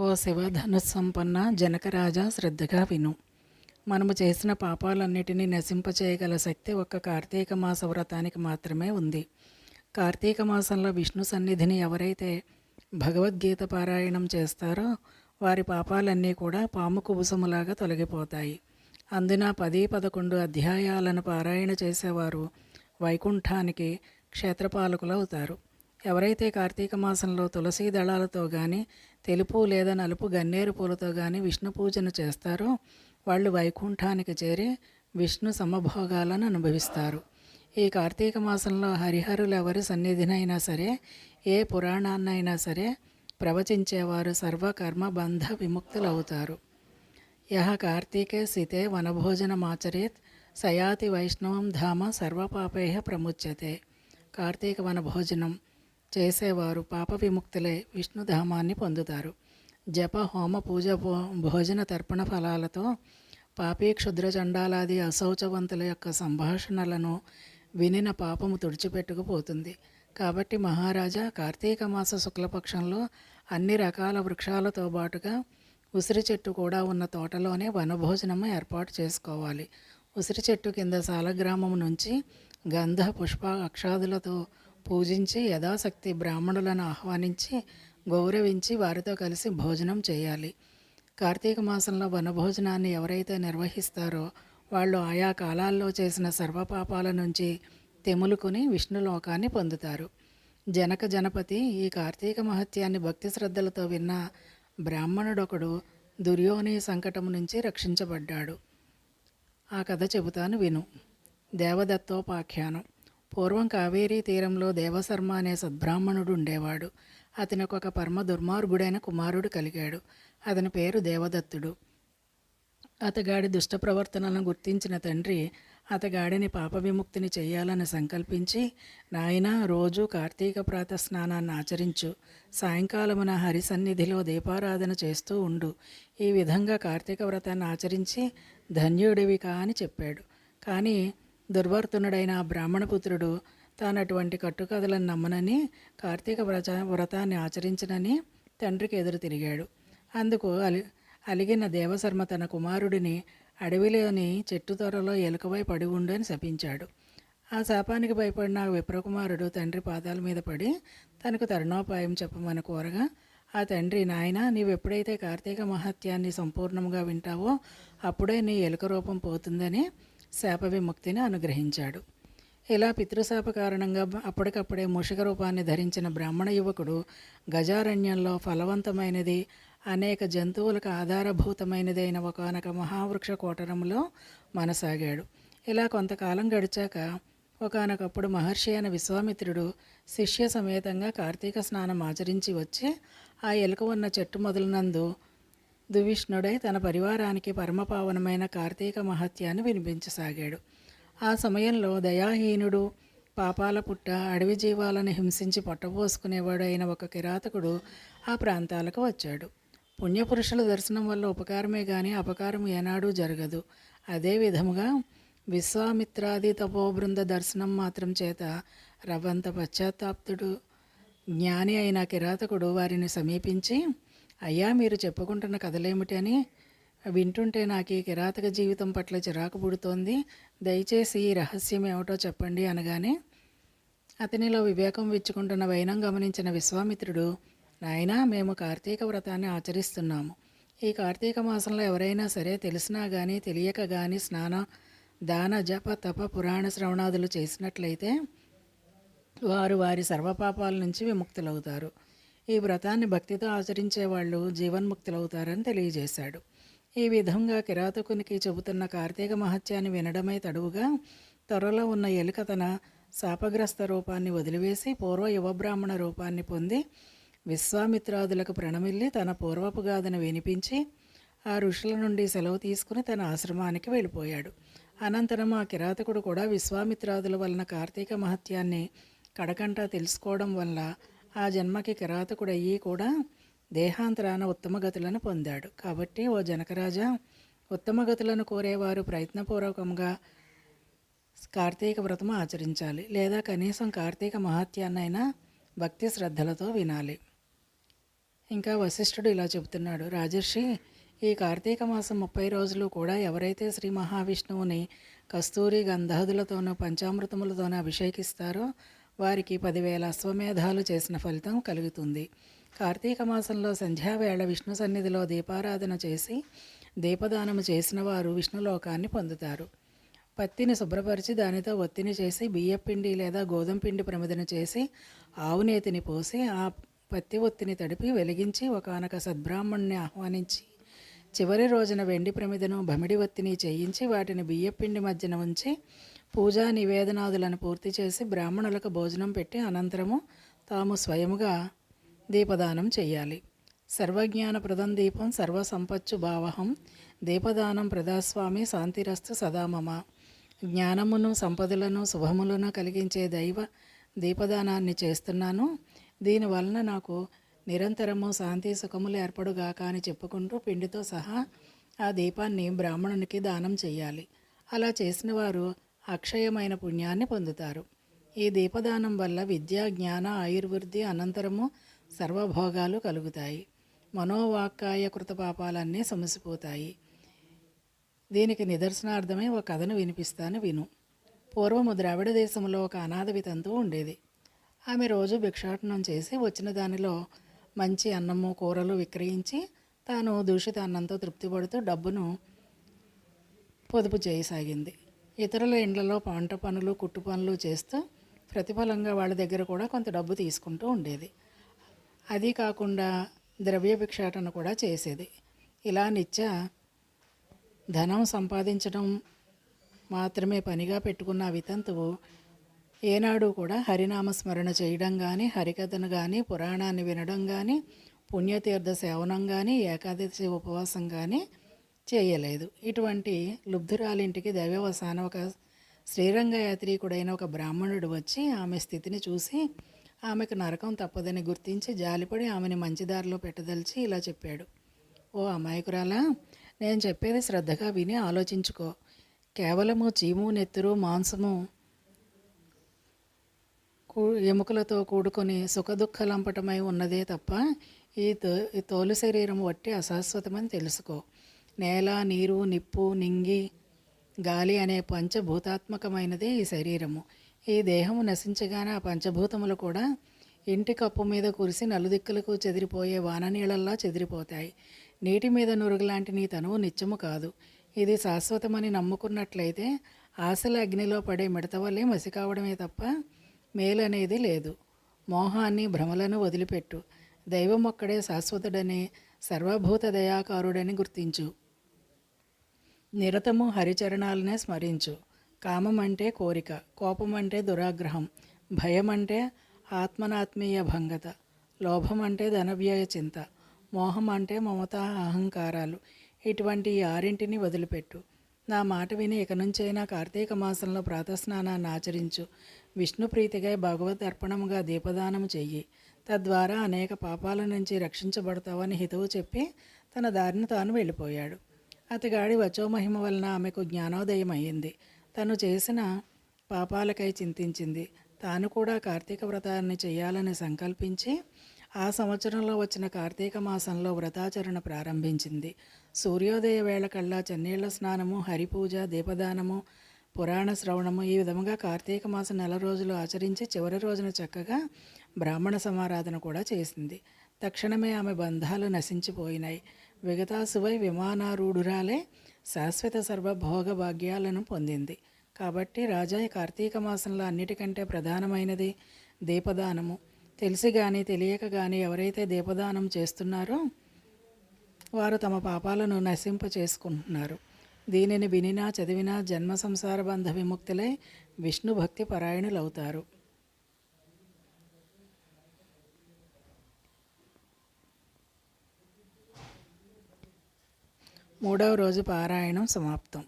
ఓ శివధనుస్సంపన్న జనకరాజా, శ్రద్ధగా విను. మనము చేసిన పాపాలన్నిటినీ నశింపచేయగల శక్తి ఒక్క కార్తీక మాస వ్రతానికి మాత్రమే ఉంది. కార్తీక మాసంలో విష్ణు సన్నిధిని ఎవరైతే భగవద్గీత పారాయణం చేస్తారో వారి పాపాలన్నీ కూడా పాము కుబుసములాగా తొలగిపోతాయి. అందున 10-11 అధ్యాయాలను పారాయణ చేసేవారు వైకుంఠానికి క్షేత్రపాలకులవుతారు. ఎవరైతే కార్తీక మాసంలో తులసీ దళాలతో కానీ తెలుపు లేదా నలుపు గన్నేరు పూలతో కానీ విష్ణు పూజను చేస్తారో వాళ్ళు వైకుంఠానికి చేరి విష్ణు సమభోగాలను అనుభవిస్తారు. ఈ కార్తీక మాసంలో హరిహరులు ఎవరి సన్నిధినైనా సరే, ఏ పురాణాన్నైనా సరే ప్రవచించేవారు సర్వకర్మ బంధ విముక్తులవుతారు. యహ కార్తీకే సితే వనభోజనమాచరేత్ సయాతి వైష్ణవం ధామ సర్వపాపేహ ప్రముచ్యతే. కార్తీక వనభోజనం చేసేవారు పాప విముక్తులే విష్ణుధామాన్ని పొందుతారు. జప హోమ పూజ భోజన తర్పణ ఫలాలతో పాపీ క్షుద్ర చండాలాది అశౌచవంతుల యొక్క సంభాషణలను వినిన పాపము తుడిచిపెట్టుకుపోతుంది. కాబట్టి మహారాజా, కార్తీక మాస శుక్లపక్షంలో అన్ని రకాల వృక్షాలతో పాటుగా ఉసిరి చెట్టు కూడా ఉన్న తోటలోనే వనభోజనము ఏర్పాటు చేసుకోవాలి. ఉసిరి చెట్టు కింద సాలగ్రామం నుంచి గంధ పుష్ప అక్షాదులతో పూజించి యథాశక్తి బ్రాహ్మణులను ఆహ్వానించి గౌరవించి వారితో కలిసి భోజనం చేయాలి. కార్తీక మాసంలో వనభోజనాన్ని ఎవరైతే నిర్వహిస్తారో వాళ్ళు ఆయా కాలాల్లో చేసిన సర్వపాపాల నుంచి తెములుకుని విష్ణులోకాన్ని పొందుతారు. జనక జనపతి ఈ కార్తీక మహత్యాన్ని భక్తి శ్రద్ధలతో విన్న బ్రాహ్మణుడొకడు దుర్యోని సంకటం నుంచి రక్షించబడ్డాడు. ఆ కథ చెబుతాను విను. దేవదత్తోపాఖ్యానం. పూర్వం కావేరీ తీరంలో దేవశర్మ అనే సద్బ్రాహ్మణుడు ఉండేవాడు. అతనికి ఒక పరమ దుర్మార్గుడైన కుమారుడు కలిగాడు. అతని పేరు దేవదత్తుడు. అతగాడి దుష్ట ప్రవర్తనలను గుర్తించిన తండ్రి అతగాడిని పాప విముక్తిని చేయాలని సంకల్పించి, నాయనా, రోజు కార్తీక ప్రాతః స్నానాన్ని ఆచరించు, సాయంకాలమున హరి సన్నిధిలో దీపారాధన చేస్తూ ఉండు, ఈ విధంగా కార్తీక వ్రతాన్ని ఆచరించి ధన్యుడివి కా అని చెప్పాడు. కానీ దుర్వర్తనుడైన బ్రాహ్మణపుత్రుడు తాను అటువంటి కట్టుకథలను నమ్మనని, కార్తీక వ్రతాన్ని ఆచరించనని తండ్రికి ఎదురు తిరిగాడు. అందుకు అలిగిన దేవశర్మ తన కుమారుడిని అడవిలోని చెట్టు త్వరలో ఎలుకవై పడి ఉండు అని శపించాడు. ఆ శాపానికి భయపడిన విప్రకుమారుడు తండ్రి పాదాల మీద పడి తనకు తరుణోపాయం చెప్పమని కోరగా, ఆ తండ్రి, నాయనా, నీవు ఎప్పుడైతే కార్తీక మహత్యాన్ని సంపూర్ణంగా వింటావో అప్పుడే నీ ఎలుక రూపం పోతుందని శాప విముక్తిని అనుగ్రహించాడు. ఇలా పితృశాప కారణంగా అప్పటికప్పుడే మూషిక రూపాన్ని ధరించిన బ్రాహ్మణ యువకుడు గజారణ్యంలో ఫలవంతమైనది, అనేక జంతువులకు ఆధారభూతమైనదైన ఒకనొక మహావృక్ష కోటరంలో మనసాగాడు. ఇలా కొంతకాలం గడిచాక ఒకనొకప్పుడు మహర్షి అయిన విశ్వామిత్రుడు శిష్య సమేతంగా కార్తీక స్నానం ఆచరించి వచ్చి ఆ ఎలుక ఉన్న చెట్టు మొదలునందు దువిష్ణుడై తన పరివారానికి పరమపావనమైన కార్తీక మహత్యాన్ని వినిపించసాగాడు. ఆ సమయంలో దయాహీనుడు, పాపాల పుట్ట, అడవి జీవాలను హింసించి పొట్టపోసుకునేవాడు అయిన ఒక కిరాతకుడు ఆ ప్రాంతాలకు వచ్చాడు. పుణ్యపురుషుల దర్శనం వల్ల ఉపకారమే కానీ అపకారం ఏనాడూ జరగదు. అదే విధముగా విశ్వామిత్రాది తపోబృంద దర్శనం మాత్రం చేత రవ్వంత పశ్చాత్తాప్తుడు జ్ఞాని అయిన కిరాతకుడు వారిని సమీపించి, అయ్యా, మీరు చెప్పుకుంటున్న కథలేమిటి అని వింటుంటే నాకు ఈ కిరాతక జీవితం పట్ల చిరాకు పుడుతోంది, దయచేసి ఈ రహస్యం ఏమిటో చెప్పండి అనగానే అతనిలో వివేకం విచ్చుకుంటున్న వైనం గమనించిన విశ్వామిత్రుడు, నాయనా, మేము కార్తీక వ్రతాన్ని ఆచరిస్తున్నాము. ఈ కార్తీక మాసంలో ఎవరైనా సరే తెలిసినా కానీ తెలియక కానీ స్నాన దాన జప తప పురాణ శ్రవణాదులు చేసినట్లయితే వారు వారి సర్వపాపాల నుంచి విముక్తులవుతారు. ఈ వ్రతాన్ని భక్తితో ఆచరించే వాళ్ళు జీవన్ముక్తులవుతారని తెలియజేశాడు. ఈ విధంగా కిరాతకునికి చెబుతున్న కార్తీక మహత్యాన్ని వినడమే తడువుగా త్వరలో ఉన్న ఎలుక తన శాపగ్రస్త రూపాన్ని వదిలివేసి పూర్వ యువబ్రాహ్మణ రూపాన్ని పొంది విశ్వామిత్రాదులకు ప్రణమిల్లి తన పూర్వపు గాథను వినిపించి ఆ ఋషుల నుండి సెలవు తీసుకుని తన ఆశ్రమానికి వెళ్ళిపోయాడు. అనంతరం ఆ కిరాతకుడు కూడా విశ్వామిత్రాదుల వలన కార్తీక మహత్యాన్ని కడకంటా తెలుసుకోవడం వల్ల ఆ జన్మకి కిరాతకుడయ్యి కూడా దేహాంతరాన ఉత్తమగతులను పొందాడు. కాబట్టి ఓ జనకరాజా, ఉత్తమగతులను కోరేవారు ప్రయత్నపూర్వకంగా కార్తీక వ్రతము ఆచరించాలి, లేదా కనీసం కార్తీక మహత్యాన్నైనా భక్తి శ్రద్ధలతో వినాలి. ఇంకా వశిష్ఠుడు ఇలా చెబుతున్నాడు, రాజర్షి, ఈ కార్తీక మాసం 30 రోజులు కూడా ఎవరైతే శ్రీ మహావిష్ణువుని కస్తూరి గంధాదులతోనూ పంచామృతములతోనూ అభిషేకిస్తారో వారికి 10,000 అశ్వమేధాలు చేసిన ఫలితం కలుగుతుంది. కార్తీక మాసంలో సంధ్యావేళ విష్ణు సన్నిధిలో దీపారాధన చేసి దీపదానము చేసిన వారు విష్ణులోకాన్ని పొందుతారు. పత్తిని శుభ్రపరిచి దానితో ఒత్తిని చేసి బియ్యపిండి లేదా గోధుమ పిండి ప్రమిదన చేసి ఆవునేతిని పోసి ఆ పత్తి ఒత్తిని తడిపి వెలిగించి ఒకానొక సద్బ్రాహ్మణ్ణి ఆహ్వానించి చివరి రోజున వెండి ప్రమిదను భమిడి ఒత్తిని చేయించి వాటిని బియ్యపిండి మధ్యన ఉంచి పూజా నివేదనాదులను పూర్తి చేసి బ్రాహ్మణులకు భోజనం పెట్టి అనంతరము తాము స్వయముగా దీపదానం చేయాలి. సర్వజ్ఞానప్రదం దీపం సర్వసంపచ్చు భావహం దీపదానం ప్రదాస్వామి శాంతిరస్తు సదామమ. జ్ఞానమును సంపదలను శుభములను కలిగించే దైవ దీపదానాన్ని చేస్తున్నాను. దీనివలన నాకు నిరంతరము శాంతి సుఖములు ఏర్పడుగాక అని చెప్పుకుంటూ పిండితో సహా ఆ దీపాన్ని బ్రాహ్మణునికి దానం చేయాలి. అలా చేసిన వారు అక్షయమైన పుణ్యాన్ని పొందుతారు. ఈ దీపదానం వల్ల విద్య జ్ఞాన ఆయుర్వృద్ధి అనంతరము సర్వభోగాలు కలుగుతాయి. మనోవాక్కాయ కృత పాపాలన్నీ సమసిపోతాయి. దీనికి నిదర్శనార్థమే ఒక కథను వినిపిస్తాను విను. పూర్వము ద్రావిడ దేశంలో ఒక అనాథ వితంతువు ఉండేది. ఆమె రోజు భిక్షాటనం చేసి వచ్చిన దానిలో మంచి అన్నము కూరలు విక్రయించి తాను దూషిత అన్నంతో తృప్తిపడుతూ డబ్బును పొదుపు చేయసాగింది. ఇతరుల ఇండ్లలో పంట పనులు కుట్టు పనులు చేస్తూ ప్రతిఫలంగా వాళ్ళ దగ్గర కూడా కొంత డబ్బు తీసుకుంటూ ఉండేది. అది కాకుండా ద్రవ్య భిక్షాటన కూడా చేసేది. ఇలా నిత్య ధనం సంపాదించడం మాత్రమే పనిగా పెట్టుకున్న వితంతువు ఏనాడు కూడా హరినామస్మరణ చేయడం కానీ, హరికథను కానీ, పురాణాన్ని వినడం కానీ, పుణ్యతీర్థ సేవనం కానీ, ఏకాదశి ఉపవాసం కానీ చేయలేదు. ఇటువంటి లుబ్ధురాలింటికి దైవవసాన ఒక శ్రీరంగయాత్రికుడైన ఒక బ్రాహ్మణుడు వచ్చి ఆమె స్థితిని చూసి ఆమెకు నరకం తప్పదని గుర్తించి జాలిపడి ఆమెని మంచిదారిలో పెట్టదలిచి ఇలా చెప్పాడు. ఓ అమాయకురాలా, నేను చెప్పేది శ్రద్ధగా విని ఆలోచించుకో. కేవలము చీము నెత్తురు మాంసము ఎముకలతో కూడుకొని సుఖదుఖలంపటమై ఉన్నదే తప్ప ఈ తోలు శరీరం వట్టి అశాశ్వతమని తెలుసుకో. నేల నీరు నిప్పు నింగి గాలి అనే పంచభూతాత్మకమైనదే ఈ శరీరము. ఈ దేహము నశించగానే ఆ పంచభూతములు కూడా ఇంటి కప్పు మీద కురిసి నలుదిక్కులకు చెదిరిపోయే వాననీళ్ళల్లా చెదిరిపోతాయి. నీటి మీద నురుగులాంటి నీ తనువు నిత్యము కాదు. ఇది శాశ్వతమని నమ్ముకున్నట్లయితే ఆశల అగ్నిలో పడే మిడత వల్లే మసి కావడమే తప్ప మేలనేది లేదు. మోహాన్ని భ్రమలను వదిలిపెట్టు. దైవం ఒక్కడే శాశ్వతుడని సర్వభూత దయాకారుడని గుర్తించు. నిరతము హరిచరణాలనే స్మరించు. కామం అంటే కోరిక, కోపం అంటే దురాగ్రహం, భయం అంటే ఆత్మనాత్మీయ భంగత, లోభం అంటే ధనవ్యయ చింత, మోహం అంటే మమత అహంకారాలు. ఇటువంటి ఈ ఆరింటిని వదిలిపెట్టు. నా మాట విని ఇక నుంచైనా కార్తీక మాసంలో ప్రాతస్నానాన్ని ఆచరించు. విష్ణుప్రీతిగా భగవద్ అర్పణముగా దీపదానం చెయ్యి. తద్వారా అనేక పాపాల నుంచి రక్షించబడతావని హితవు చెప్పి తన దారిని తాను వెళ్ళిపోయాడు. అతగాడి వచోమహిమ వలన ఆమెకు జ్ఞానోదయం అయ్యింది. తను చేసిన పాపాలకై చింతించింది. తాను కూడా కార్తీక వ్రతాన్ని చేయాలని సంకల్పించి ఆ సంవత్సరంలో వచ్చిన కార్తీక మాసంలో వ్రతాచరణ ప్రారంభించింది. సూర్యోదయ వేళ కల్లా చన్నీళ్ల స్నానము, హరిపూజ, దీపదానము, పురాణ శ్రవణము ఈ విధముగా కార్తీక మాసం 4 రోజులు ఆచరించి చివరి రోజున చక్కగా బ్రాహ్మణ సమారాధన కూడా చేసింది. తక్షణమే ఆమె బంధాలు నశించిపోయినాయి. విగతాసువై విమానారూఢురాలే శాశ్వత సర్వభోగ భాగ్యాలను పొందింది. కాబట్టి రాజా, ఈ కార్తీక మాసంలో అన్నిటికంటే ప్రధానమైనది దీపదానము. తెలిసి కానీ తెలియక కానీ ఎవరైతే దీపదానం చేస్తున్నారో వారు తమ పాపాలను నశింప చేసుకుంటున్నారు. దీనిని వినినా చదివినా జన్మ సంసార బంధ విముక్తులై విష్ణు భక్తి పరాయణులవుతారు. 3వ రోజు పారాయణం సమాప్తం.